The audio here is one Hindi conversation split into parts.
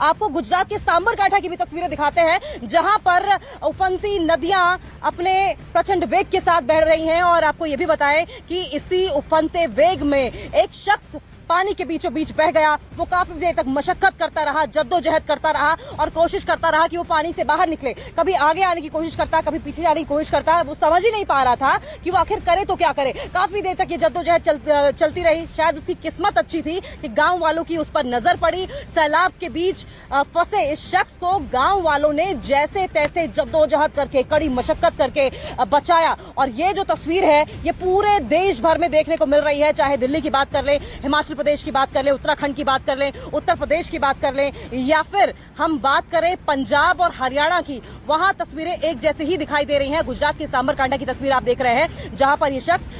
आपको गुजरात के सांबरकांठा की भी तस्वीरें दिखाते हैं, जहां पर उफनती नदियां अपने प्रचंड वेग के साथ बह रही हैं। और आपको यह भी बताएं कि इसी उफनते वेग में एक शख्स पानी के बीचों बीच बह गया। वो काफी देर तक मशक्कत करता रहा, जद्दोजहद करता रहा और कोशिश करता रहा कि वो पानी से बाहर निकले। कभी आगे आने की कोशिश करता, कभी पीछे जाने की कोशिश करता। वो समझ ही नहीं पा रहा था कि वो आखिर करे तो क्या करे। काफी देर तक ये जद्दोजहद चलती रही। शायद उसकी किस्मत अच्छी थी कि गांव वालों की उस पर नजर पड़ी। सैलाब के बीच फंसे इस शख्स को गांव वालों ने जैसे तैसे जद्दोजहद करके, कड़ी मशक्कत करके बचाया। और ये जो तस्वीर है ये पूरे देश भर में देखने को मिल रही है। चाहे दिल्ली की बात कर ले, हिमाचल प्रदेश की बात कर ले, उत्तराखंड की बात कर ले, उत्तर प्रदेश की बात कर ले, या फिर हम बात करें पंजाब और हरियाणा की, वहां तस्वीरें एक जैसी ही दिखाई दे रही हैं। गुजरात के सांबरकांठा की तस्वीर आप देख रहे हैं, जहां पर यह शख्स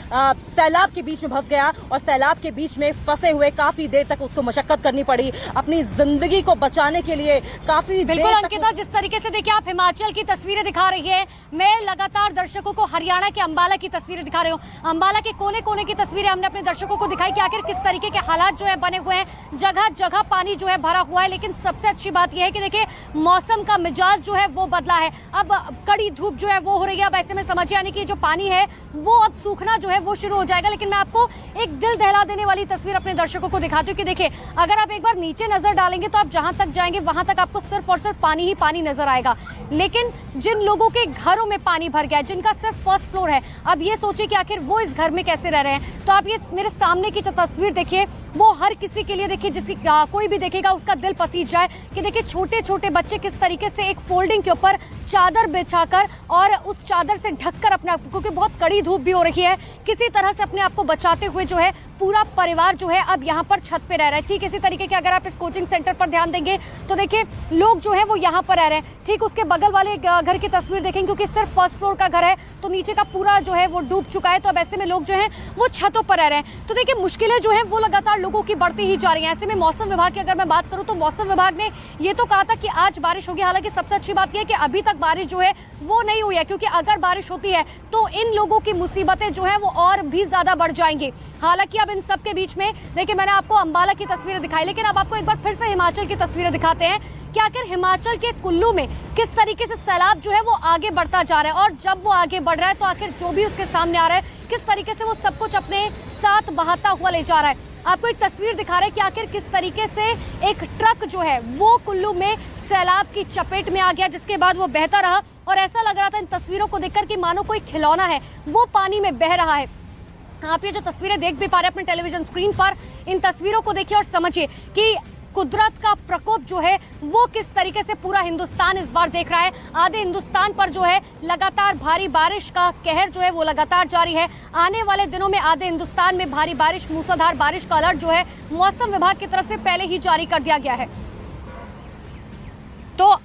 सैलाब के बीच में फंस गया और सैलाब के बीच में फंसे हुए काफी देर तक उसको मशक्कत करनी पड़ी अपनी जिंदगी को बचाने के लिए। काफी बिल्कुल अंकिता, जिस तरीके से देखिए आप हिमाचल की तस्वीरें दिखा रही है, मैं लगातार दर्शकों को हरियाणा के अंबाला की तस्वीरें दिखा रही हूँ। अंबाला के कोने कोने की तस्वीरें हमने अपने दर्शकों को दिखाई कि आखिर किस तरीके के हालात जो है बने हुए हैं। जगह जगह पानी जो है भरा हुआ है। लेकिन सबसे अच्छी बात यह है कि देखिए मौसम का मिजाज जो है वो बदला है। अब कड़ी धूप जो है वो हो रही है। अब ऐसे में समझिए यानी कि जो पानी है वो अब सूखना जो है वो शुरू हो जाएगा। लेकिन मैं आपको एक दिल दहला देने वाली तस्वीर अपने दर्शकों को दिखाती हूँ कि देखिए अगर आप एक बार नीचे नजर डालेंगे तो आप जहां तक जाएंगे वहां तक आपको सिर्फ और सिर्फ पानी ही पानी नजर आएगा। लेकिन जिन लोगों के घरों में पानी भर गया है, जिनका सिर्फ फर्स्ट फ्लोर है, अब ये सोचिए कि आखिर वो इस घर में कैसे रह रहे हैं। तो आप ये मेरे सामने की जो तस्वीर देखिए वो हर किसी के लिए देखिए, जिसकी कोई भी देखेगा उसका दिल पसीज जाए कि देखिए छोटे छोटे बच्चे किस तरीके से एक फोल्डिंग के ऊपर चादर बिछाकर और उस चादर से ढककर अपने आप, क्योंकि बहुत कड़ी धूप भी हो रही है, किसी तरह से अपने आप को बचाते हुए जो है पूरा परिवार जो है अब यहाँ पर छत पे रह रहा है। ठीक इसी तरीके के अगर आप इस कोचिंग सेंटर पर ध्यान देंगे तो देखिए लोग जो है वो यहाँ पर रह रहे हैं। ठीक उसके बगल वाले घर की तस्वीर देखेंगे, क्योंकि सिर्फ फर्स्ट फ्लोर का घर है तो नीचे का पूरा जो है वो डूब चुका है। तो अब ऐसे में लोग जो है वो छतों पर रह रहे हैं। तो देखिए मुश्किलें जो है वो लगातार लोगों की बढ़ती ही जा रही है। ऐसे में मौसम विभाग की अगर मैं बात करूं तो मौसम विभाग ने ये तो कहा था कि आज बारिश होगी। हालांकि सबसे अच्छी बात यह है कि अभी तक बारिश जो है वो नहीं हुई है, क्योंकि अगर बारिश होती है तो इन लोगों की मुसीबतें जो है वो और भी ज्यादा बढ़ जाएंगी। हालांकि अब इन सब के बीच में देखिए मैंने आपको अंबाला की तस्वीरें दिखाई, लेकिन अब आपको एक बार फिर से हिमाचल की तस्वीरें दिखाते हैं कि आखिर हिमाचल के कुल्लू में किस तरीके से सैलाब जो है वो आगे बढ़ता जा रहा है। और जब वो आगे बढ़ रहा है तो आखिर जो भी उसके सामने आ रहा है किस तरीके से वो सब कुछ अपने साथ बहाता हुआ ले जा रहा है। आपको एक तस्वीर दिखा रहा है कि आखिर किस तरीके से एक ट्रक जो है वो कुल्लू में सैलाब की चपेट में आ गया, जिसके बाद वो बहता रहा और ऐसा लग रहा था इन तस्वीरों को देखकर कि मानो कोई खिलौना है वो पानी में बह रहा है। आप ये जो तस्वीरें देख भी पा रहे हैं अपने टेलीविजन स्क्रीन पर, इन तस्वीरों को देखिए और समझिए कि कुदरत का प्रकोप जो है वो किस तरीके से पूरा हिंदुस्तान इस बार देख रहा है। आधे हिंदुस्तान पर जो है लगातार भारी बारिश का कहर जो है वो लगातार जारी है। आने वाले दिनों में आधे हिंदुस्तान में भारी बारिश, मूसलाधार बारिश का अलर्ट जो है मौसम विभाग की तरफ से पहले ही जारी कर दिया गया है। तो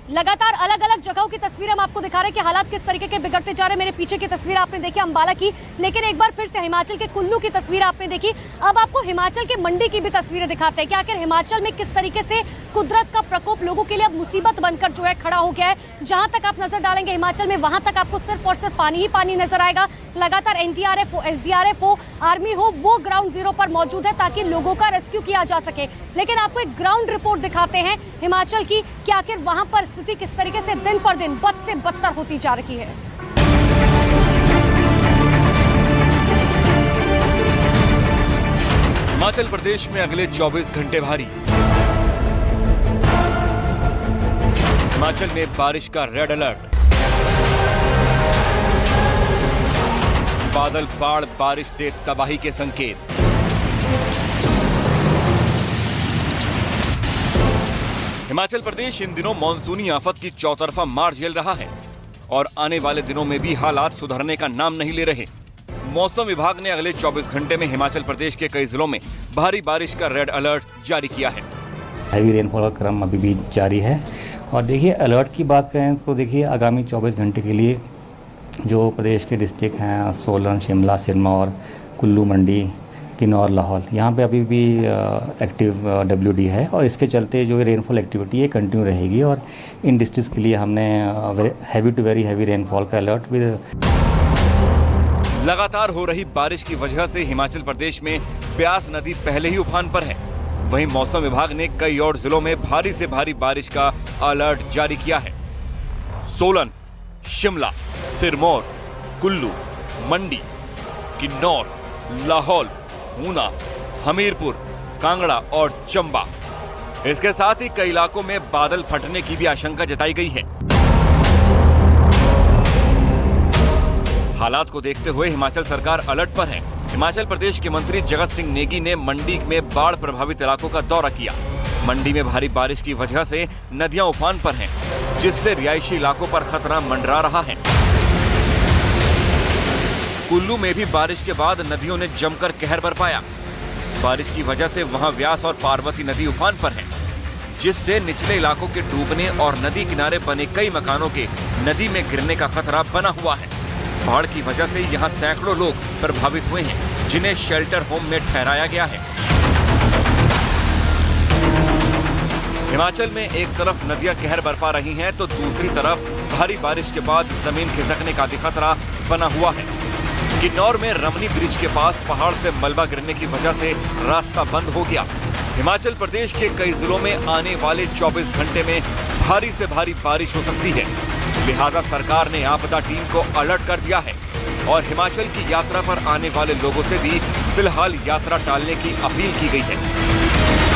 लगातार अलग अलग जगहों की तस्वीर हम आपको दिखा रहे हैं कि हालात किस तरीके के बिगड़ते जा रहे हैं। मेरे पीछे की तस्वीर आपने देखी अंबाला की, लेकिन एक बार फिर से हिमाचल के कुल्लू की तस्वीर आपने देखी। अब आपको हिमाचल के मंडी की भी तस्वीरें दिखाते हैं कि आखिर हिमाचल में किस तरीके से कुदरत का प्रकोप लोगों के लिए अब मुसीबत बनकर जो है खड़ा हो गया है। जहां तक आप नजर डालेंगे हिमाचल में वहां तक आपको सिर्फ और सिर्फ पानी ही पानी नजर आएगा। लगातार एनडीआरएफ हो, एसडीआरएफ हो, आर्मी हो, वो ग्राउंड जीरो पर मौजूद है ताकि लोगों का रेस्क्यू किया जा सके। लेकिन आपको एक ग्राउंड रिपोर्ट दिखाते हैं हिमाचल की कि आखिर वहां पर स्थिति किस तरीके से दिन पर दिन बद से बदतर होती जा रही है। हिमाचल प्रदेश में अगले 24 घंटे भारी। हिमाचल में बारिश का रेड अलर्ट। बादल फाड़ बारिश से तबाही के संकेत। हिमाचल प्रदेश इन दिनों मानसूनी आफत की चौतरफा मार झेल रहा है और आने वाले दिनों में भी हालात सुधरने का नाम नहीं ले रहे। मौसम विभाग ने अगले 24 घंटे में हिमाचल प्रदेश के कई जिलों में भारी बारिश का रेड अलर्ट जारी किया है। हैवी रेनफॉल का क्रम अभी भी जारी है। और देखिए अलर्ट की बात करें तो देखिए आगामी 24 घंटे के लिए जो प्रदेश के डिस्ट्रिक्ट हैं सोलन, शिमला, सिरमौर, कुल्लू, मंडी, किन्नौर, लाहौल, यहाँ पे अभी भी एक्टिव WD है और इसके चलते जो रेनफॉल एक्टिविटी है कंटिन्यू रहेगी। और इन डिस्ट्रिक्ट के लिए हमने heavy to very heavy rainfall का अलर्ट भी। लगातार हो रही बारिश की वजह से हिमाचल प्रदेश में ब्यास नदी पहले ही उफान पर है। वहीं मौसम विभाग ने कई और जिलों में भारी से भारी बारिश का अलर्ट जारी किया है। सोलन, शिमला, सिरमौर, कुल्लू, मंडी, किन्नौर, लाहौल, ऊना, हमीरपुर, कांगड़ा और चंबा। इसके साथ ही कई इलाकों में बादल फटने की भी आशंका जताई गई है। हालात को देखते हुए हिमाचल सरकार अलर्ट पर है। हिमाचल प्रदेश के मंत्री जगत सिंह नेगी ने मंडी में बाढ़ प्रभावित इलाकों का दौरा किया। मंडी में भारी बारिश की वजह से नदियां उफान पर हैं, जिससे रिहायशी इलाकों पर खतरा मंडरा रहा है। कुल्लू में भी बारिश के बाद नदियों ने जमकर कहर बरपाया। बारिश की वजह से वहां व्यास और पार्वती नदी उफान पर है, जिससे निचले इलाकों के डूबने और नदी किनारे बने कई मकानों के नदी में गिरने का खतरा बना हुआ है। बाढ़ की वजह से यहां सैकड़ों लोग प्रभावित हुए हैं, जिन्हें शेल्टर होम में ठहराया गया है। हिमाचल में एक तरफ नदियां कहर बरपा रही हैं, तो दूसरी तरफ भारी बारिश के बाद जमीन खिसकने का भी खतरा बना हुआ है। किन्नौर में रमनी ब्रिज के पास पहाड़ से मलबा गिरने की वजह से रास्ता बंद हो गया। हिमाचल प्रदेश के कई जिलों में आने वाले 24 घंटे में भारी से भारी बारिश हो सकती है। लिहाजा सरकार ने आपदा टीम को अलर्ट कर दिया है और हिमाचल की यात्रा पर आने वाले लोगों से भी फिलहाल यात्रा टालने की अपील की गई है।